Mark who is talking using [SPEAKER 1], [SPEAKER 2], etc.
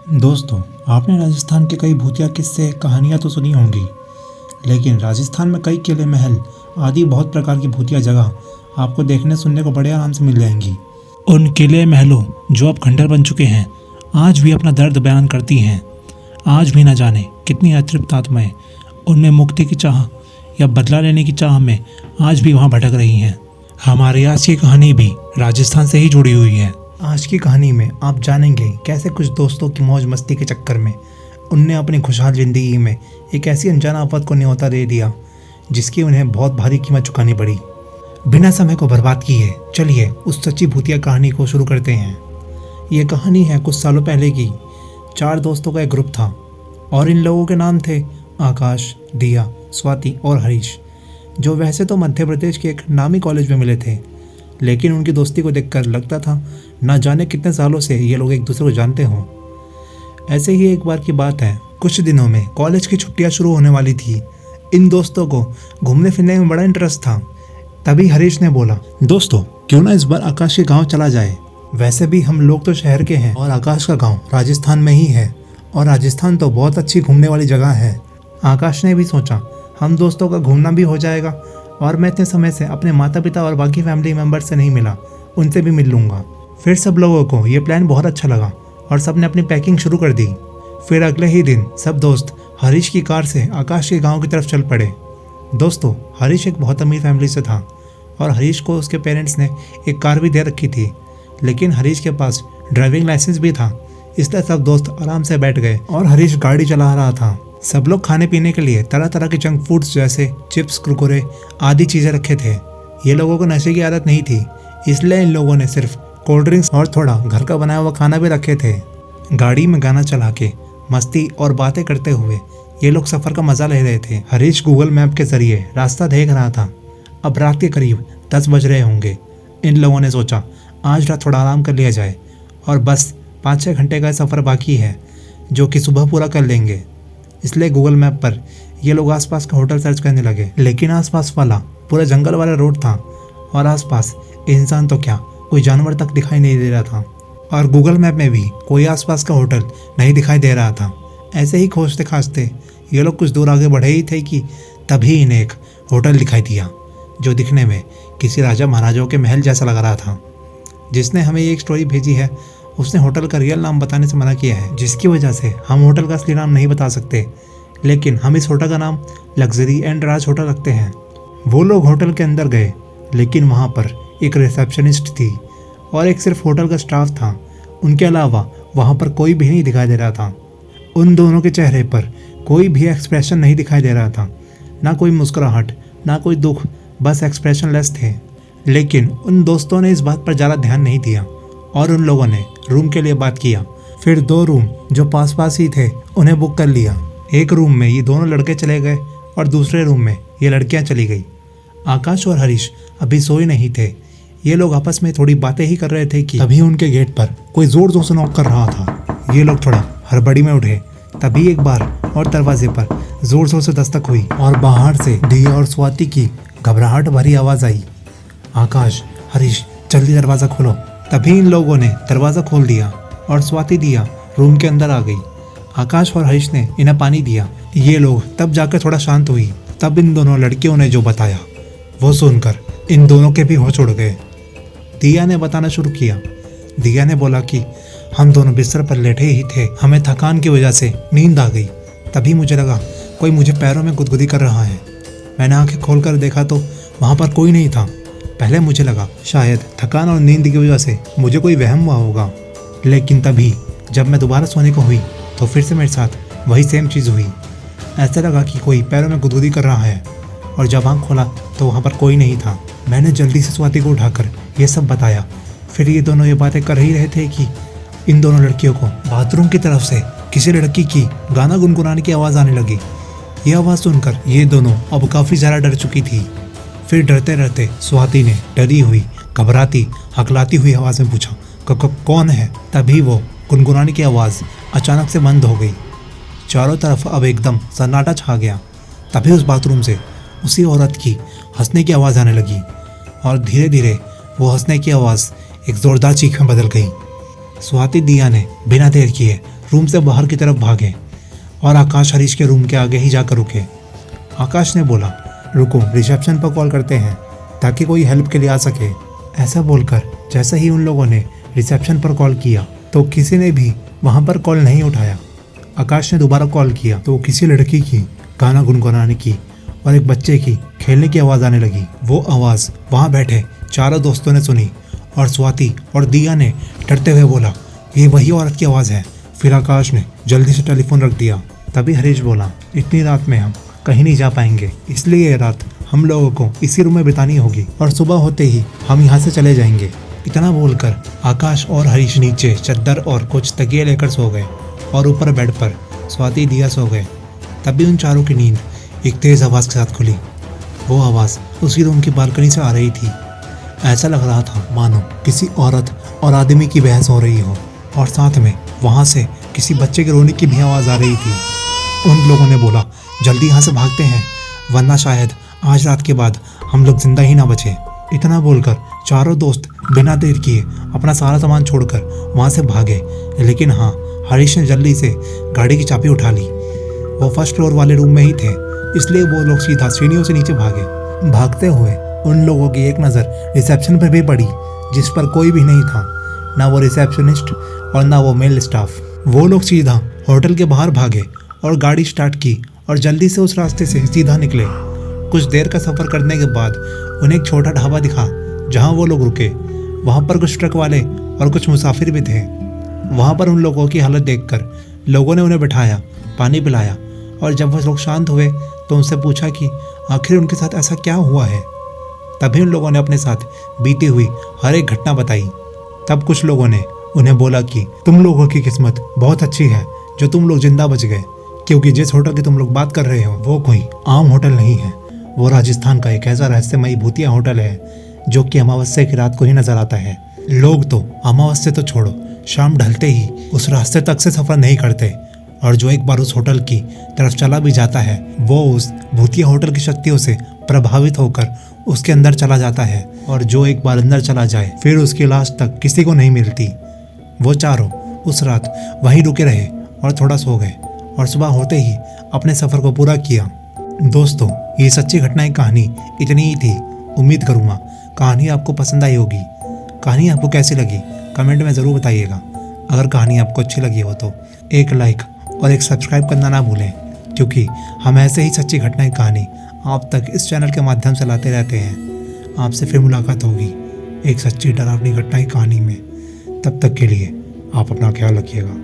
[SPEAKER 1] दोस्तों, आपने राजस्थान के कई भूतिया किस्से कहानियाँ तो सुनी होंगी, लेकिन राजस्थान में कई किले, महल आदि बहुत प्रकार की भूतिया जगह आपको देखने सुनने को बड़े आराम से मिल जाएंगी। उन किले महलों जो अब खंडर बन चुके हैं, आज भी अपना दर्द बयान करती हैं। आज भी न जाने कितनी अतृप्त आत्माएं उनमें मुक्ति की चाह या बदला लेने की चाह में आज भी वहाँ भटक रही हैं। हमारी आज की कहानी भी राजस्थान से ही जुड़ी हुई है। आज की कहानी में आप जानेंगे कैसे कुछ दोस्तों की मौज मस्ती के चक्कर में उनने अपनी खुशहाल जिंदगी में एक ऐसी अनजान आफत को न्योता दे दिया जिसकी उन्हें बहुत भारी कीमत चुकानी पड़ी। बिना समय को बर्बाद किए चलिए उस सच्ची भूतिया कहानी को शुरू करते हैं। ये कहानी है कुछ सालों पहले की। 4 दोस्तों का एक ग्रुप था और इन लोगों के नाम थे आकाश, दिया, स्वाति और हरीश, जो वैसे तो मध्य प्रदेश के एक नामी कॉलेज में मिले थे, लेकिन उनकी दोस्ती को देखकर लगता था ना जाने कितने सालों से ये लोग एक दूसरे को जानते हों। ऐसे ही एक बार की बात है, कुछ दिनों में कॉलेज की छुट्टियां शुरू होने वाली थी। इन दोस्तों को घूमने फिरने में बड़ा इंटरेस्ट था। तभी हरीश ने बोला, दोस्तों क्यों ना इस बार आकाश के गांव चला जाए। वैसे भी हम लोग तो शहर के हैं और आकाश का गांव राजस्थान में ही है, और राजस्थान तो बहुत अच्छी घूमने वाली जगह है। आकाश ने भी सोचा, हम दोस्तों का घूमना भी हो जाएगा और मैं इतने समय से अपने माता पिता और बाकी फैमिली मेम्बर से नहीं मिला, उनसे भी मिल लूँगा। फिर सब लोगों को ये प्लान बहुत अच्छा लगा और सब ने अपनी पैकिंग शुरू कर दी। फिर अगले ही दिन सब दोस्त हरीश की कार से आकाश के गांव की तरफ चल पड़े। दोस्तों, हरीश एक बहुत अमीर फैमिली से था और हरीश को उसके पेरेंट्स ने एक कार भी दे रखी थी, लेकिन हरीश के पास ड्राइविंग लाइसेंस भी था। इसलिए सब दोस्त आराम से बैठ गए और हरीश गाड़ी चला रहा था। सब लोग खाने पीने के लिए तरह तरह के जंक फूड्स जैसे चिप्स, कुरकुरे आदि चीज़ें रखे थे। ये लोगों को नशे की आदत नहीं थी, इसलिए इन लोगों ने सिर्फ कोल्ड ड्रिंक्स और थोड़ा घर का बनाया हुआ खाना भी रखे थे। गाड़ी में गाना चला के मस्ती और बातें करते हुए ये लोग सफ़र का मज़ा ले रहे थे। हरीश गूगल मैप के ज़रिए रास्ता देख रहा था। अब रात के करीब 10 बज रहे होंगे। इन लोगों ने सोचा आज रात थोड़ा आराम कर लिया जाए और बस 5-6 घंटे का सफ़र बाकी है जो कि सुबह पूरा कर लेंगे। इसलिए गूगल मैप पर ये लोग आसपास का होटल सर्च करने लगे, लेकिन आसपास वाला पूरा जंगल वाला रोड था और आसपास इंसान तो क्या, कोई जानवर तक दिखाई नहीं दे रहा था। और गूगल मैप में भी कोई आसपास का होटल नहीं दिखाई दे रहा था। ऐसे ही खोजते खाजते ये लोग कुछ दूर आगे बढ़े ही थे कि तभी इन्हें एक होटल दिखाई दिया जो दिखने में किसी राजा महाराजाओं के महल जैसा लग रहा था। जिसने हमें ये एक स्टोरी भेजी है उसने होटल का रियल नाम बताने से मना किया है, जिसकी वजह से हम होटल का असली नाम नहीं बता सकते, लेकिन हम इस होटल का नाम लग्जरी एंड राज होटल रखते हैं। वो लोग होटल के अंदर गए, लेकिन वहाँ पर एक रिसेप्शनिस्ट थी और एक सिर्फ होटल का स्टाफ था। उनके अलावा वहाँ पर कोई भी नहीं दिखाई दे रहा था। उन दोनों के चेहरे पर कोई भी एक्सप्रेशन नहीं दिखाई दे रहा था, ना कोई मुस्कुराहट, ना कोई दुख, बस एक्सप्रेशनलेस थे। लेकिन उन दोस्तों ने इस बात पर ज़्यादा ध्यान नहीं दिया और उन लोगों ने रूम के लिए बात किया। फिर 2 रूम जो पास पास ही थे उन्हें बुक कर लिया। एक रूम में ये दोनों लड़के चले गए और दूसरे रूम में ये लड़कियां चली गई। आकाश और हरीश अभी सोए नहीं थे। ये लोग आपस में थोड़ी बातें ही कर रहे थे कि तभी उनके गेट पर कोई ज़ोर ज़ोर से नॉक कर रहा था। ये लोग थोड़ा हड़बड़ी में उठे। तभी एक बार और दरवाजे पर ज़ोर ज़ोर से दस्तक हुई और बाहर से दिया और स्वाति की घबराहट भरी आवाज़ आई, आकाश, हरीश जल्दी दरवाज़ा खोलो। तभी इन लोगों ने दरवाज़ा खोल दिया और स्वाति, दिया रूम के अंदर आ गई। आकाश और हरीश ने इन्हें पानी दिया। ये लोग तब जाकर थोड़ा शांत हुई। तब इन दोनों लड़कियों ने जो बताया वो सुनकर इन दोनों के भी होश उड़ गए। दिया ने बताना शुरू किया। दिया ने बोला कि हम दोनों बिस्तर पर लेटे ही थे, हमें थकान की वजह से नींद आ गई। तभी मुझे लगा कोई मुझे पैरों में गुदगुदी कर रहा है। मैंने आंखें खोलकर देखा तो वहाँ पर कोई नहीं था। पहले मुझे लगा शायद थकान और नींद की वजह से मुझे कोई वहम हुआ होगा, लेकिन तभी जब मैं दोबारा सोने को हुई तो फिर से मेरे साथ वही सेम चीज़ हुई। ऐसा लगा कि कोई पैरों में गुदगुदी कर रहा है और जब आँख खोला तो वहाँ पर कोई नहीं था। मैंने जल्दी से स्वाति को उठाकर ये सब बताया। फिर ये दोनों ये बातें कर ही रहे थे कि इन दोनों लड़कियों को बाथरूम की तरफ से किसी लड़की की गाना गुनगुनाने की आवाज़ आने लगी। ये आवाज़ सुनकर ये दोनों अब काफ़ी ज़्यादा डर चुकी थी। फिर डरते डरते स्वाति ने डरी हुई, घबराती, हकलाती हुई आवाज़ में पूछा, कौन है? तभी वो गुनगुनाने की आवाज़ अचानक से बंद हो गई। चारों तरफ अब एकदम सन्नाटा छा गया। तभी उस बाथरूम से उसी औरत की हंसने की आवाज़ आने लगी और धीरे धीरे वो हंसने की आवाज़ एक ज़ोरदार चीख में बदल गई। स्वाति, दिया ने बिना देर किए रूम से बाहर की तरफ भागे और आकाश हरीश के रूम के आगे ही जाकर रुके। आकाश ने बोला, रुको, रिसेप्शन पर कॉल करते हैं ताकि कोई हेल्प के लिए आ सके। ऐसा बोलकर जैसे ही उन लोगों ने रिसेप्शन पर कॉल किया तो किसी ने भी वहां पर कॉल नहीं उठाया। आकाश ने दोबारा कॉल किया तो किसी लड़की की गाना गुनगुनाने की और एक बच्चे की खेलने की आवाज़ आने लगी। वो आवाज़ वहां बैठे चारों दोस्तों ने सुनी और स्वाति और दिया ने डरते हुए बोला, ये वही औरत की आवाज़ है। फिर आकाश ने जल्दी से टेलीफोन रख दिया। तभी हरीश बोला, इतनी रात में हम कहीं नहीं जा पाएंगे, इसलिए ये रात हम लोगों को इसी रूम में बितानी होगी और सुबह होते ही हम यहाँ से चले जाएंगे। इतना बोलकर आकाश और हरीश नीचे चद्दर और कुछ तकिए लेकर सो गए और ऊपर बेड पर स्वाति दिया सो गए। तभी उन चारों की नींद एक तेज आवाज़ के साथ खुली। वो आवाज़ उसी रूम की बालकनी से आ रही थी। ऐसा लग रहा था मानो किसी औरत और आदमी की बहस हो रही हो और साथ में वहाँ से किसी बच्चे के रोने की भी आवाज़ आ रही थी। उन लोगों ने बोला, जल्दी यहाँ से भागते हैं वरना शायद आज रात के बाद हम लोग जिंदा ही ना बचे। इतना बोलकर चारों दोस्त बिना देर किए अपना सारा सामान छोड़कर वहाँ से भागे। लेकिन हाँ, हरीश ने जल्दी से गाड़ी की चाबी उठा ली। वो फर्स्ट फ्लोर वाले रूम में ही थे, इसलिए वो लोग सीधा सीढ़ियों से नीचे भागे। भागते हुए उन लोगों की एक नज़र रिसेप्शन पर भी पड़ी, जिस पर कोई भी नहीं था, ना वो रिसेप्शनिस्ट और ना वो मेल स्टाफ। वो लोग सीधा होटल के बाहर भागे और गाड़ी स्टार्ट की और जल्दी से उस रास्ते से सीधा निकले। कुछ देर का सफ़र करने के बाद उन्हें एक छोटा ढाबा दिखा जहां वो लोग रुके। वहां पर कुछ ट्रक वाले और कुछ मुसाफिर भी थे। वहां पर उन लोगों की हालत देखकर लोगों ने उन्हें बैठाया, पानी पिलाया और जब वो लोग शांत हुए तो उनसे पूछा कि आखिर उनके साथ ऐसा क्या हुआ है। तभी उन लोगों ने अपने साथ बीती हुई हर एक घटना बताई। तब कुछ लोगों ने उन्हें बोला कि तुम लोगों की किस्मत बहुत अच्छी है जो तुम लोग जिंदा बच गए, क्योंकि जिस होटल की तुम लोग बात कर रहे हो वो कोई आम होटल नहीं है। वो राजस्थान का एक ऐसा रहस्यमयी भूतिया होटल है जो कि अमावस्या की रात को ही नजर आता है। लोग तो अमावस्या तो छोड़ो, शाम ढलते ही उस रास्ते तक से सफर नहीं करते और जो एक बार उस होटल की तरफ चला भी जाता है वो उस भूतिया होटल की शक्तियों से प्रभावित होकर उसके अंदर चला जाता है और जो एक बार अंदर चला जाए फिर उसकी लाश तक किसी को नहीं मिलती। वो चारों उस रात वहीं रुके रहे और थोड़ा सो गए और सुबह होते ही अपने सफ़र को पूरा किया। दोस्तों, ये सच्ची घटना की कहानी इतनी ही थी। उम्मीद करूँगा कहानी आपको पसंद आई होगी। कहानी आपको कैसी लगी कमेंट में ज़रूर बताइएगा। अगर कहानी आपको अच्छी लगी हो तो एक लाइक और एक सब्सक्राइब करना ना भूलें, क्योंकि हम ऐसे ही सच्ची घटना की कहानी आप तक इस चैनल के माध्यम से लाते रहते हैं। आपसे फिर मुलाकात होगी एक सच्ची डरावनी घटना की कहानी में। तब तक के लिए आप अपना ख्याल रखिएगा।